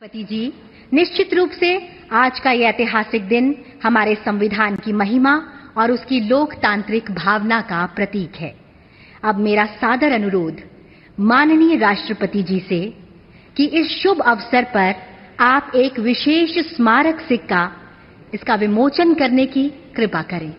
पति जी, निश्चित रूप से आज का यह ऐतिहासिक दिन हमारे संविधान की महिमा और उसकी लोकतांत्रिक भावना का प्रतीक है। अब मेरा सादर अनुरोध माननीय राष्ट्रपति जी से कि इस शुभ अवसर पर आप एक विशेष स्मारक सिक्का इसका विमोचन करने की कृपा करें।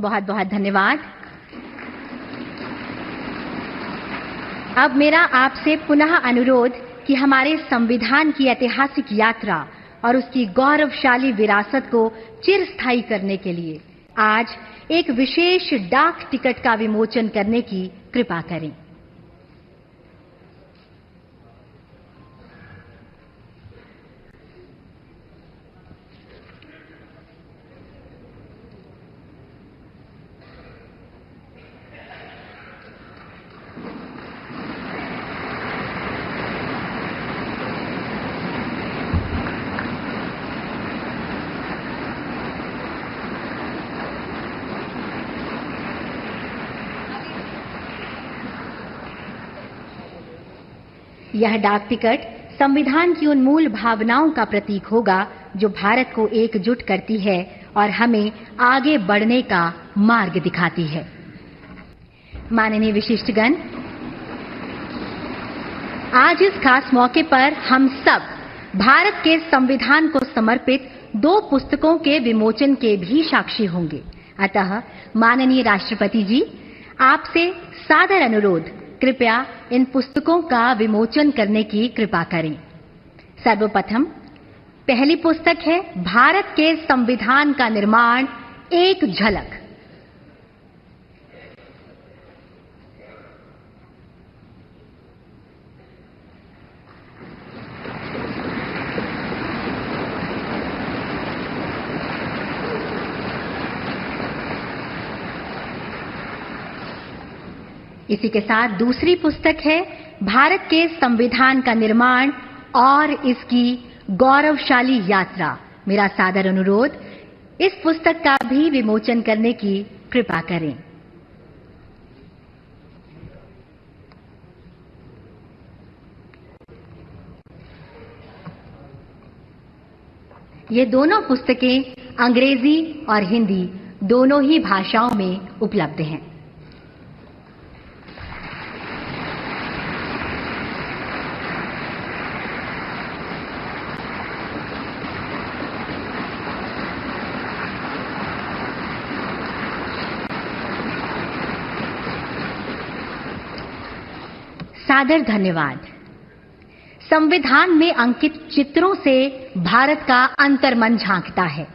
बहुत बहुत धन्यवाद। अब मेरा आपसे पुनः अनुरोध कि हमारे संविधान की ऐतिहासिक यात्रा और उसकी गौरवशाली विरासत को चिरस्थायी करने के लिए आज एक विशेष डाक टिकट का विमोचन करने की कृपा करें। यह डाक टिकट संविधान की उन मूल भावनाओं का प्रतीक होगा जो भारत को एकजुट करती है और हमें आगे बढ़ने का मार्ग दिखाती है। माननीय विशिष्टगण, आज इस खास मौके पर हम सब भारत के संविधान को समर्पित 2 पुस्तकों के विमोचन के भी साक्षी होंगे। अतः माननीय राष्ट्रपति जी, आपसे सादर अनुरोध, कृपया इन पुस्तकों का विमोचन करने की कृपा करें। सर्वप्रथम पहली पुस्तक है भारत के संविधान का निर्माण, एक झलक। इसी के साथ दूसरी पुस्तक है भारत के संविधान का निर्माण और इसकी गौरवशाली यात्रा। मेरा सादर अनुरोध, इस पुस्तक का भी विमोचन करने की कृपा करें। ये दोनों पुस्तकें अंग्रेजी और हिंदी दोनों ही भाषाओं में उपलब्ध हैं। सादर धन्यवाद। संविधान में अंकित चित्रों से भारत का अंतर्मन झांकता है।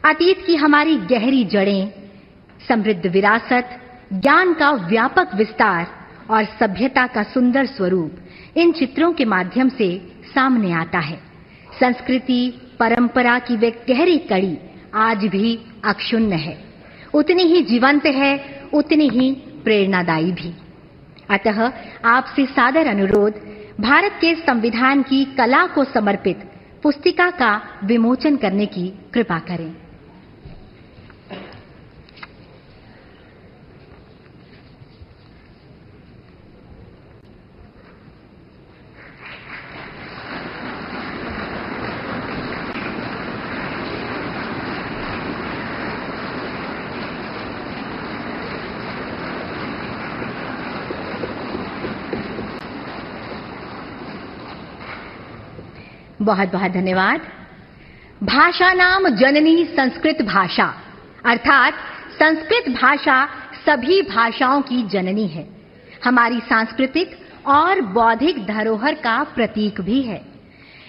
अतीत की हमारी गहरी जड़ें, समृद्ध विरासत, ज्ञान का व्यापक विस्तार और सभ्यता का सुंदर स्वरूप इन चित्रों के माध्यम से सामने आता है। संस्कृति, परंपरा की वे गहरी कड़ी आज भी अक्षुण्ण है, उतनी ही जीवंत है, उतनी ही प्रेरणादायी भी। अतः आपसे सादर अनुरोध, भारत के संविधान की कला को समर्पित पुस्तिका का विमोचन करने की कृपा करें। बहुत बहुत धन्यवाद। भाषा नाम जननी संस्कृत भाषा, अर्थात संस्कृत भाषा सभी भाषाओं की जननी है, हमारी सांस्कृतिक और बौद्धिक धरोहर का प्रतीक भी है।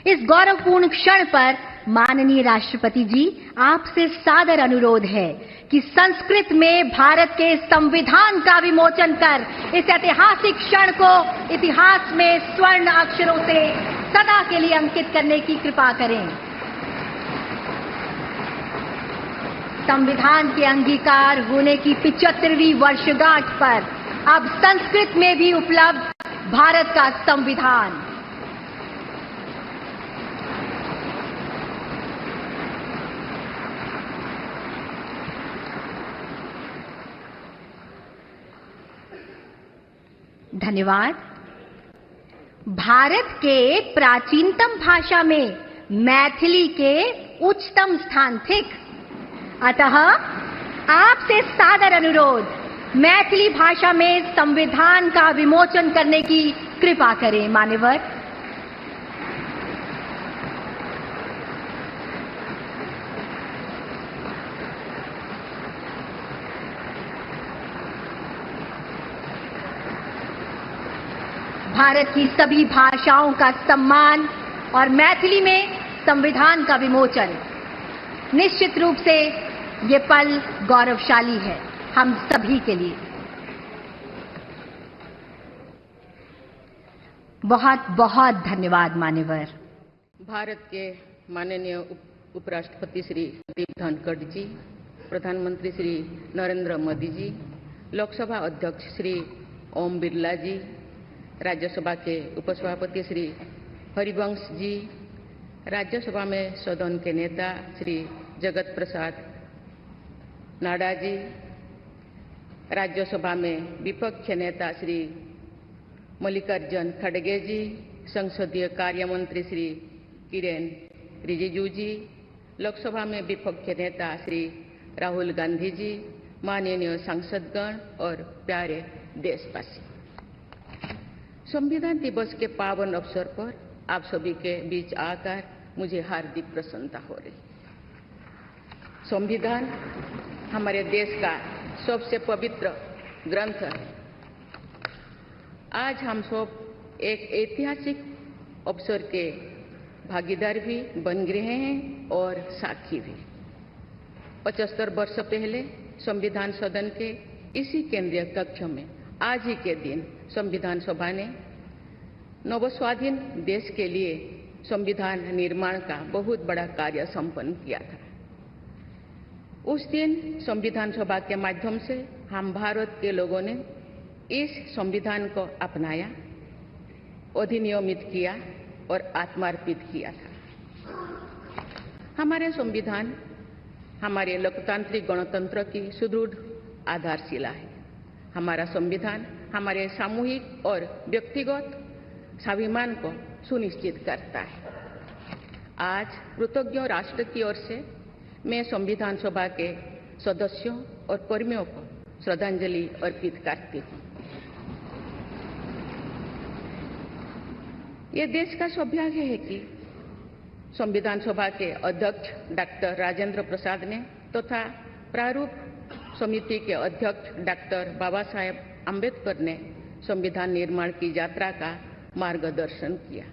इस गौरवपूर्ण क्षण पर माननीय राष्ट्रपति जी, आपसे सादर अनुरोध है कि संस्कृत में भारत के संविधान का विमोचन कर इस ऐतिहासिक क्षण को इतिहास में स्वर्ण अक्षरों से सदा के लिए अंकित करने की कृपा करें। संविधान के अंगीकार होने की 75वीं वर्षगांठ पर अब संस्कृत में भी उपलब्ध भारत का संविधान। धन्यवाद। भारत के प्राचीनतम भाषा में मैथिली के उच्चतम स्थान थिक, अतः आपसे सादर अनुरोध, मैथिली भाषा में संविधान का विमोचन करने की कृपा करें। मान्यवर, भारत की सभी भाषाओं का सम्मान और मैथिली में संविधान का विमोचन, निश्चित रूप से ये पल गौरवशाली है हम सभी के लिए। बहुत बहुत धन्यवाद मान्यवर। भारत के माननीय उपराष्ट्रपति श्री जगदीप धनखड़ जी, प्रधानमंत्री श्री नरेंद्र मोदी जी, लोकसभा अध्यक्ष श्री ओम बिरला जी, राज्यसभा के उपसभापति श्री हरिवंश जी, राज्यसभा में सदन के नेता श्री जगत प्रसाद नाडा जी, राज्यसभा में विपक्ष नेता श्री मल्लिकार्जुन खड़गे जी, संसदीय कार्य मंत्री श्री किरेन रिजिजू जी, लोकसभा में विपक्ष नेता श्री राहुल गांधी जी, माननीय सांसदगण और प्यारे देशवासी, संविधान दिवस के पावन अवसर पर आप सभी के बीच आकर मुझे हार्दिक प्रसन्नता हो रही। संविधान हमारे देश का सबसे पवित्र ग्रंथ है। आज हम सब एक ऐतिहासिक अवसर के भागीदार भी बन गए हैं और साक्षी भी। 75 वर्ष पहले संविधान सदन के इसी केंद्रीय कक्ष में आज ही के दिन संविधान सभा ने नवस्वाधीन देश के लिए संविधान निर्माण का बहुत बड़ा कार्य संपन्न किया था। उस दिन संविधान सभा के माध्यम से हम भारत के लोगों ने इस संविधान को अपनाया, अधिनियमित किया और आत्मार्पित किया था। हमारे संविधान हमारे लोकतांत्रिक गणतंत्र की सुदृढ़ आधारशिला है। हमारा संविधान हमारे सामूहिक और व्यक्तिगत स्वाभिमान को सुनिश्चित करता है। आज कृतज्ञ राष्ट्र की ओर से मैं संविधान सभा के सदस्यों और कर्मियों को श्रद्धांजलि अर्पित करती हूँ। ये देश का सौभाग्य है कि संविधान सभा के अध्यक्ष डॉक्टर राजेंद्र प्रसाद ने तथा प्रारूप समिति के अध्यक्ष डॉक्टर बाबा साहेब आम्बेडकर ने संविधान निर्माण की यात्रा का मार्गदर्शन किया।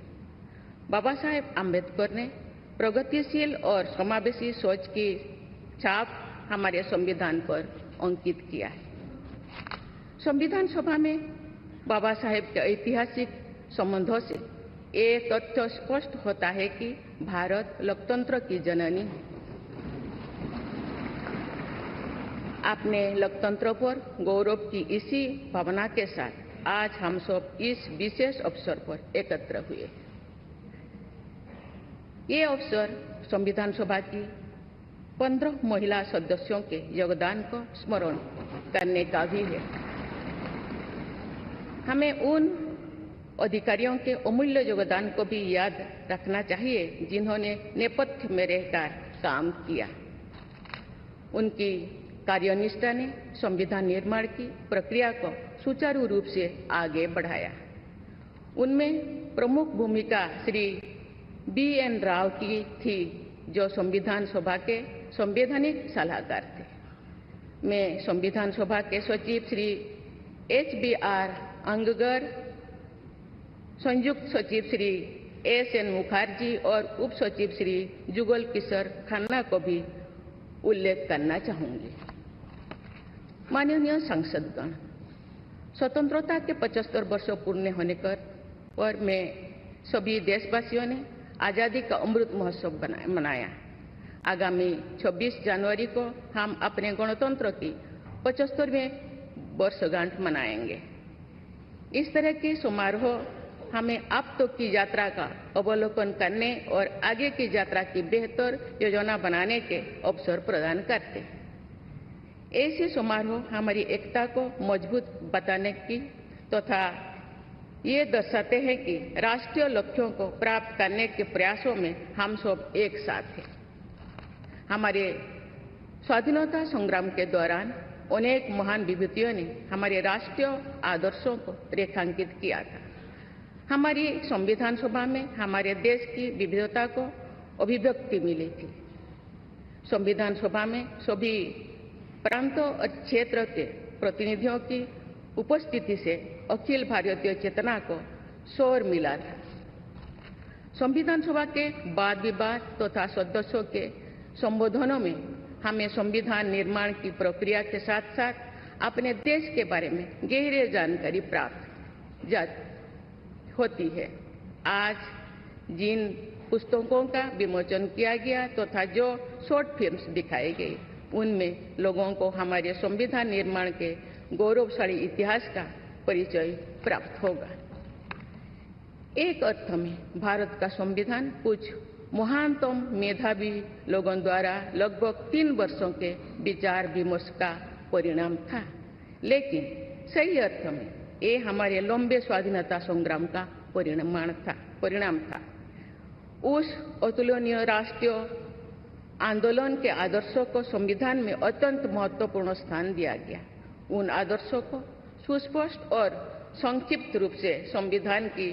बाबा साहेब आम्बेडकर ने प्रगतिशील और समावेशी सोच की छाप हमारे संविधान पर अंकित किया है। संविधान सभा में बाबा साहेब के ऐतिहासिक संबंधों से एक तथ्य स्पष्ट होता है कि भारत लोकतंत्र की जननी है। अपने लोकतंत्र पर गौरव की इसी भावना के साथ आज हम सब इस विशेष अवसर पर एकत्र हुए। ये अवसर संविधान सभा की 15 महिला सदस्यों के योगदान को स्मरण करने का भी है। हमें उन अधिकारियों के अमूल्य योगदान को भी याद रखना चाहिए जिन्होंने नेपथ्य में रहकर काम किया। उनकी कार्यनिष्ठा ने संविधान निर्माण की प्रक्रिया को सुचारू रूप से आगे बढ़ाया। उनमें प्रमुख भूमिका श्री B.N. राव की थी, जो संविधान सभा के संवैधानिक सलाहकार थे। मैं संविधान सभा के सचिव श्री H.B.R. अंगगर, संयुक्त सचिव श्री S.N. मुखर्जी और उप सचिव श्री जुगल किशोर खन्ना को भी उल्लेख करना चाहूंगी। माननीय सांसदगण, स्वतंत्रता के 75 वर्ष पूर्ण होने पर मैं सभी देशवासियों ने आजादी का अमृत महोत्सव मनाया। आगामी 26 जनवरी को हम अपने गणतंत्र की 75वें वर्षगांठ मनाएंगे। इस तरह के समारोह हमें अब तक की यात्रा का अवलोकन करने और आगे की यात्रा की बेहतर योजना बनाने के अवसर प्रदान करते हैं। ऐसे समारोह हमारी एकता को मजबूत बताने की तथा ये दर्शाते हैं कि राष्ट्रीय लक्ष्यों को प्राप्त करने के प्रयासों में हम सब एक साथ हैं। हमारे स्वाधीनता संग्राम के दौरान अनेक महान विभूतियों ने हमारे राष्ट्रीय आदर्शों को रेखांकित किया था। हमारी संविधान सभा में हमारे देश की विविधता को अभिव्यक्ति मिली थी। संविधान सभा में सभी प्रांतों और क्षेत्र के प्रतिनिधियों की उपस्थिति से अखिल भारतीय चेतना को शोर मिला था। संविधान सभा के वाद विवाद तथा सदस्यों के संबोधनों में हमें संविधान निर्माण की प्रक्रिया के साथ साथ अपने देश के बारे में गहरी जानकारी प्राप्त होती है। आज जिन पुस्तकों का विमोचन किया गया तथा जो शॉर्ट फिल्म्स दिखाई गई, उनमें लोगों को हमारे संविधान निर्माण के गौरवशाली इतिहास का परिचय प्राप्त होगा। एक अर्थ में भारत का संविधान कुछ महानतम मेधावी लोगों द्वारा लगभग 3 वर्षों के विचार विमर्श का परिणाम था, लेकिन सही अर्थ में ये हमारे लंबे स्वाधीनता संग्राम का परिणाम था। उस अतुलनीय राष्ट्रीय आंदोलन के आदर्शों को संविधान में अत्यंत महत्वपूर्ण स्थान दिया गया। उन आदर्शों को सुस्पष्ट और संक्षिप्त रूप से संविधान की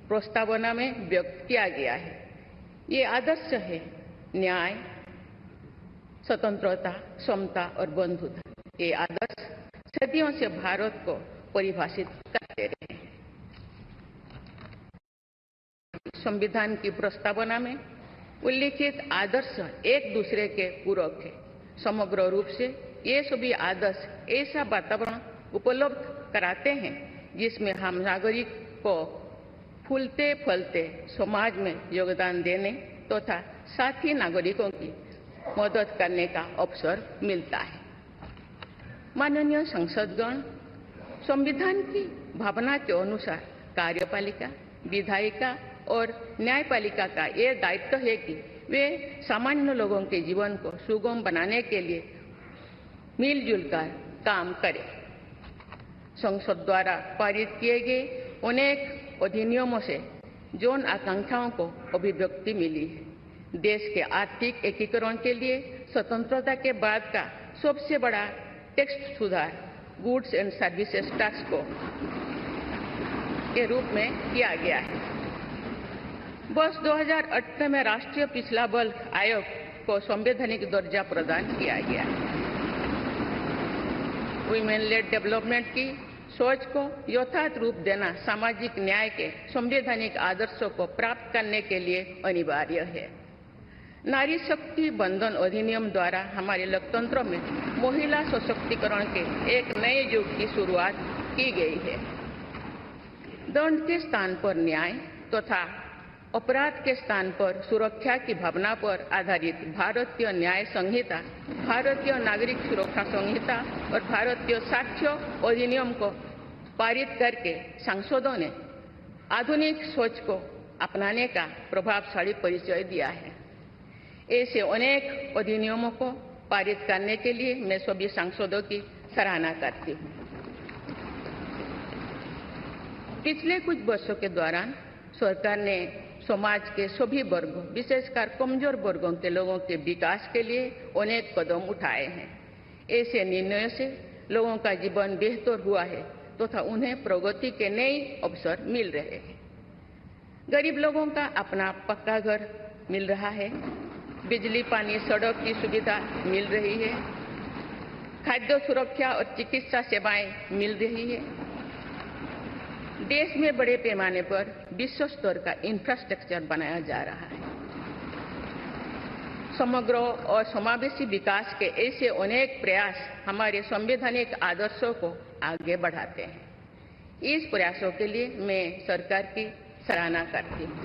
प्रस्तावना में व्यक्त किया गया है। ये आदर्श है न्याय, स्वतंत्रता, समता और बंधुता। ये आदर्श सदियों से भारत को परिभाषित करते रहे हैं। संविधान की प्रस्तावना में उल्लिखित आदर्श एक दूसरे के पूरक है। समग्र रूप से ये सभी आदर्श ऐसा वातावरण उपलब्ध कराते हैं जिसमें हम नागरिक को फूलते फलते समाज में योगदान देने तथा साथी नागरिकों की मदद करने का अवसर मिलता है। माननीय संसदगण, संविधान की भावना के अनुसार कार्यपालिका, विधायिका और न्यायपालिका का यह दायित्व है कि वे सामान्य लोगों के जीवन को सुगम बनाने के लिए मिलजुल कर काम करें। संसद द्वारा पारित किए गए अनेक अधिनियमों से जन आकांक्षाओं को अभिव्यक्ति मिली है। देश के आर्थिक एकीकरण के लिए स्वतंत्रता के बाद का सबसे बड़ा टैक्स सुधार गुड्स एंड सर्विसेज टैक्स को के रूप में किया गया है। वर्ष 2018 में राष्ट्रीय पिछड़ा वर्ग आयोग को संवैधानिक दर्जा प्रदान किया गया है। वुमेन लेड डेवलपमेंट की सोच को यथार्थ रूप देना सामाजिक न्याय के संवैधानिक आदर्शों को प्राप्त करने के लिए अनिवार्य है। नारी शक्ति बंधन अधिनियम द्वारा हमारे लोकतंत्र में महिला सशक्तिकरण के एक नए युग की शुरुआत की गई है। दंड के स्थान पर न्याय तथा अपराध के स्थान पर सुरक्षा की भावना पर आधारित भारतीय न्याय संहिता, भारतीय नागरिक सुरक्षा संहिता और भारतीय साक्ष्य अधिनियम को पारित करके सांसदों ने आधुनिक सोच को अपनाने का प्रभावशाली परिचय दिया है। ऐसे अनेक अधिनियमों को पारित करने के लिए मैं सभी सांसदों की सराहना करती हूँ। पिछले कुछ वर्षों के दौरान सरकार ने समाज के सभी वर्गों, विशेषकर कमजोर वर्गों के लोगों के विकास के लिए अनेक कदम उठाए हैं। ऐसे निर्णयों से लोगों का जीवन बेहतर हुआ है तथा उन्हें प्रगति के नए अवसर मिल रहे हैं। गरीब लोगों का अपना पक्का घर मिल रहा है, बिजली, पानी, सड़क की सुविधा मिल रही है, खाद्य सुरक्षा और चिकित्सा सेवाएं मिल रही है। देश में बड़े पैमाने पर विश्व स्तर का इंफ्रास्ट्रक्चर बनाया जा रहा है। समग्र और समावेशी विकास के ऐसे अनेक प्रयास हमारे संवैधानिक आदर्शों को आगे बढ़ाते हैं। इस प्रयासों के लिए मैं सरकार की सराहना करती हूँ।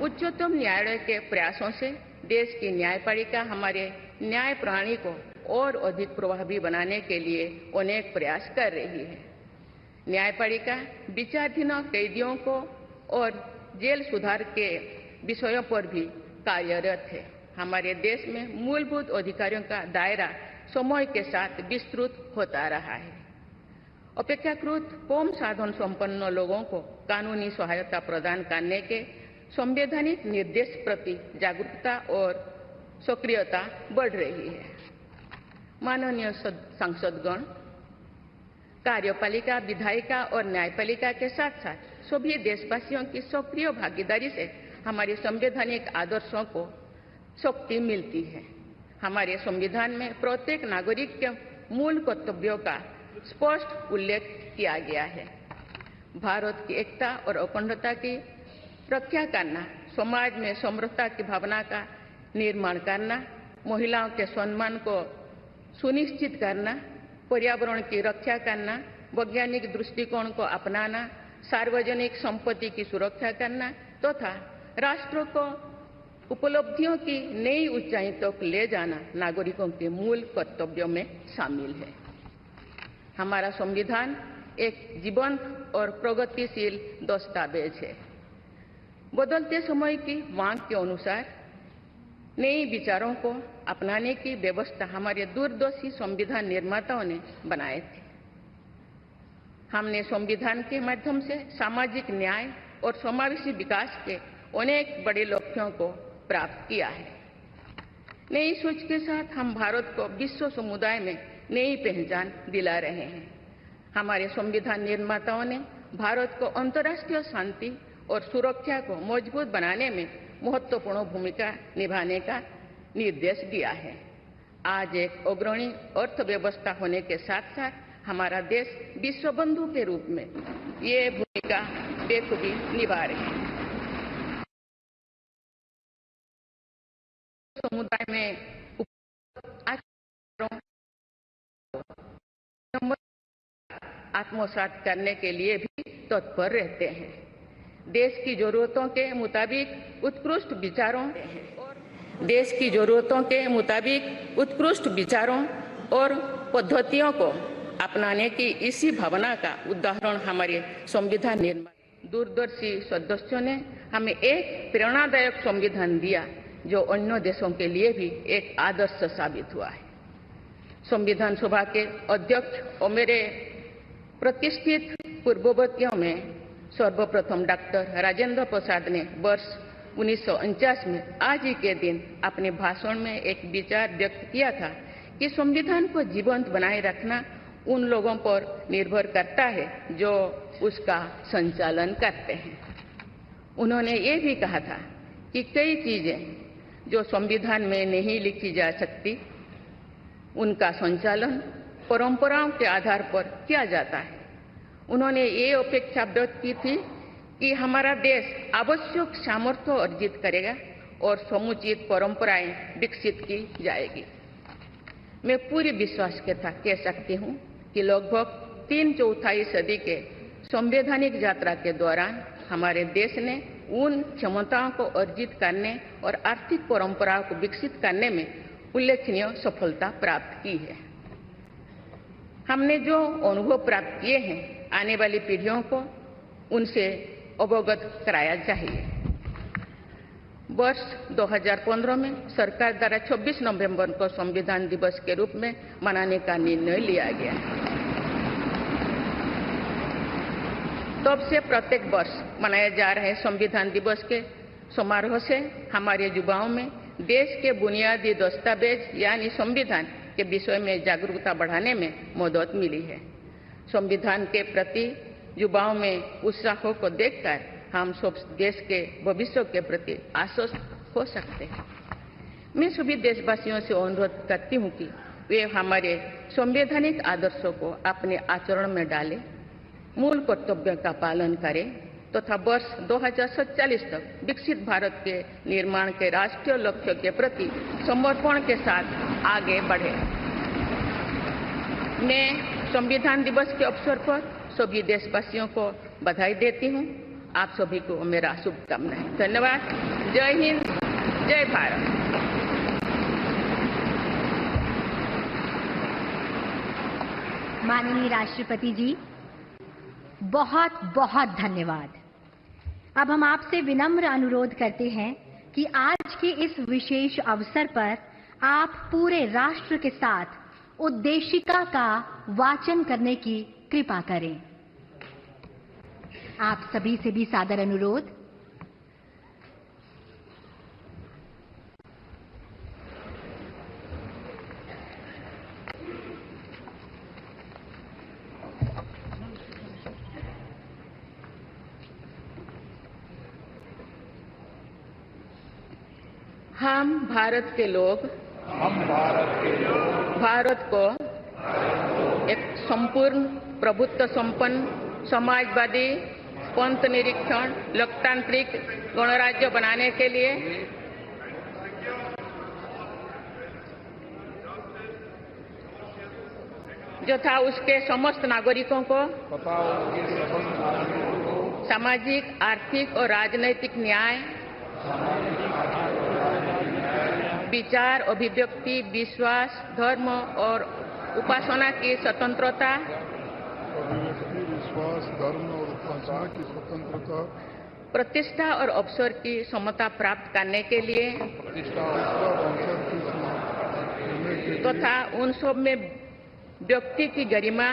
उच्चतम न्यायालय के प्रयासों से देश की न्यायपालिका हमारे न्याय प्रणाली को और अधिक प्रभावी बनाने के लिए अनेक प्रयास कर रही है। न्यायपालिका विचाराधीन कैदियों को और जेल सुधार के विषयों पर भी कार्यरत है। हमारे देश में मूलभूत अधिकारों का दायरा समय के साथ विस्तृत होता रहा है। अपेक्षाकृत कम साधन संपन्न लोगों को कानूनी सहायता प्रदान करने के संवैधानिक निर्देश प्रति जागरूकता और सक्रियता बढ़ रही है। माननीय सांसदगण, कार्यपालिका, विधायिका और न्यायपालिका के साथ साथ सभी देशवासियों की सक्रिय भागीदारी से हमारे संवैधानिक आदर्शों को शक्ति मिलती है। हमारे संविधान में प्रत्येक नागरिक के मूल कर्तव्यों का स्पष्ट उल्लेख किया गया है। भारत की एकता और अखंडता की रक्षा करना, समाज में समरसता की भावना का निर्माण करना, महिलाओं के सम्मान को सुनिश्चित करना, पर्यावरण की रक्षा करना, वैज्ञानिक दृष्टिकोण को अपनाना, सार्वजनिक संपत्ति की सुरक्षा करना तथा राष्ट्र को उपलब्धियों की नई ऊंचाई तक ले जाना नागरिकों के मूल कर्तव्यों में शामिल है। हमारा संविधान एक जीवंत और प्रगतिशील दस्तावेज है। बदलते समय की मांग के अनुसार नए विचारों को अपनाने की व्यवस्था हमारे दूरदर्शी संविधान निर्माताओं ने बनाए थे। हमने संविधान के माध्यम से सामाजिक न्याय और समावेशी विकास के अनेक बड़े लक्ष्यों को प्राप्त किया है। नई सोच के साथ हम भारत को विश्व समुदाय में नई पहचान दिला रहे हैं। हमारे संविधान निर्माताओं ने भारत को अंतर्राष्ट्रीय शांति और सुरक्षा को मजबूत बनाने में महत्वपूर्ण भूमिका निभाने का निर्देश दिया है। आज एक अग्रणी अर्थव्यवस्था होने के साथ साथ हमारा देश विश्व बंधु के रूप में ये भूमिका बेखूबी निभा रहे हैं। समुदाय में आत्मसात करने के लिए भी तत्पर रहते हैं। देश की जरूरतों के मुताबिक उत्कृष्ट विचारों और पद्धतियों को अपनाने की इसी भावना का उदाहरण हमारे संविधान निर्माता दूरदर्शी सदस्यों ने हमें एक प्रेरणादायक संविधान दिया जो अन्य देशों के लिए भी एक आदर्श साबित हुआ है। संविधान सभा के अध्यक्ष और मेरे प्रतिष्ठित पूर्ववर्तियों में सर्वप्रथम डॉक्टर राजेंद्र प्रसाद ने वर्ष 1949 में आज ही के दिन अपने भाषण में एक विचार व्यक्त किया था कि संविधान को जीवंत बनाए रखना उन लोगों पर निर्भर करता है जो उसका संचालन करते हैं। उन्होंने ये भी कहा था कि कई चीजें जो संविधान में नहीं लिखी जा सकती, उनका संचालन परंपराओं के आधार पर किया जाता है। उन्होंने ये अपेक्षा व्यक्त की थी कि हमारा देश आवश्यक सामर्थ्य अर्जित करेगा और समुचित परंपराएं विकसित की जाएगी। मैं पूरी विश्वास के साथ कह सकती हूँ कि लगभग 3/4 सदी के संवैधानिक यात्रा के दौरान हमारे देश ने उन क्षमताओं को अर्जित करने और आर्थिक परंपराओं को विकसित करने में उल्लेखनीय सफलता प्राप्त की है। हमने जो अनुभव प्राप्त किए हैं, आने वाली पीढ़ियों को उनसे अवगत कराया चाहिए। वर्ष 2015 में सरकार द्वारा 26 नवंबर को संविधान दिवस के रूप में मनाने का निर्णय लिया गया है। तब से प्रत्येक वर्ष मनाए जा रहे संविधान दिवस के समारोह से हमारे युवाओं में देश के बुनियादी दस्तावेज यानी संविधान के विषय में जागरूकता बढ़ाने में मदद मिली है। संविधान के प्रति युवाओं में उत्साह को देखकर हम सब देश के भविष्य के प्रति आश्वस्त हो सकते हैं। मैं सभी देशवासियों से अनुरोध करती हूं कि वे हमारे संवैधानिक आदर्शों को अपने आचरण में डालें, मूल कर्तव्यों का पालन करें तथा वर्ष 2047 तक विकसित भारत के निर्माण के राष्ट्रीय लक्ष्य के प्रति समर्पण के साथ आगे बढ़ें। मैं संविधान दिवस के अवसर पर सभी देशवासियों को बधाई देती हूं। आप सभी को मेरा शुभकामनाएं। धन्यवाद। जय हिंद, जय भारत। माननीय राष्ट्रपति जी, बहुत बहुत धन्यवाद। अब हम आपसे विनम्र अनुरोध करते हैं कि आज के इस विशेष अवसर पर आप पूरे राष्ट्र के साथ उद्देशिका का वाचन करने की कृपा करें। आप सभी से भी सादर अनुरोध। हम भारत के लोग भारत को एक संपूर्ण प्रभुत्व संपन्न समाजवादी पंथ निरीक्षण लोकतांत्रिक गणराज्य बनाने के लिए तथा उसके समस्त नागरिकों को सामाजिक, आर्थिक और राजनैतिक न्याय, विचार, अभिव्यक्ति, विश्वास, धर्म और उपासना की स्वतंत्रता, प्रतिष्ठा और अवसर की समता प्राप्त करने के लिए तथा उन सब में व्यक्ति की गरिमा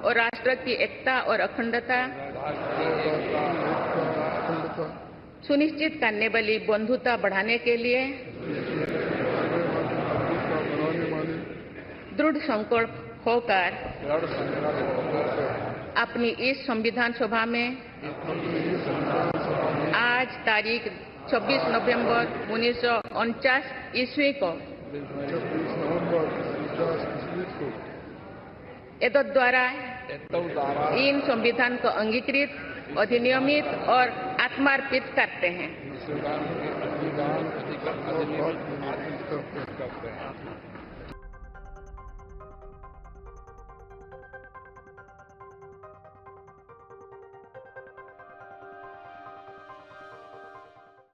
और राष्ट्र की एकता और अखंडता सुनिश्चित करने वाली बंधुता बढ़ाने के लिए दृढ़ संकल्प होकर अपनी इस संविधान सभा में आज तारीख 26 नवंबर 1949 ईस्वी को एतद द्वारा इन संविधान को अंगीकृत, अधिनियमित और आत्मार्पित करते हैं।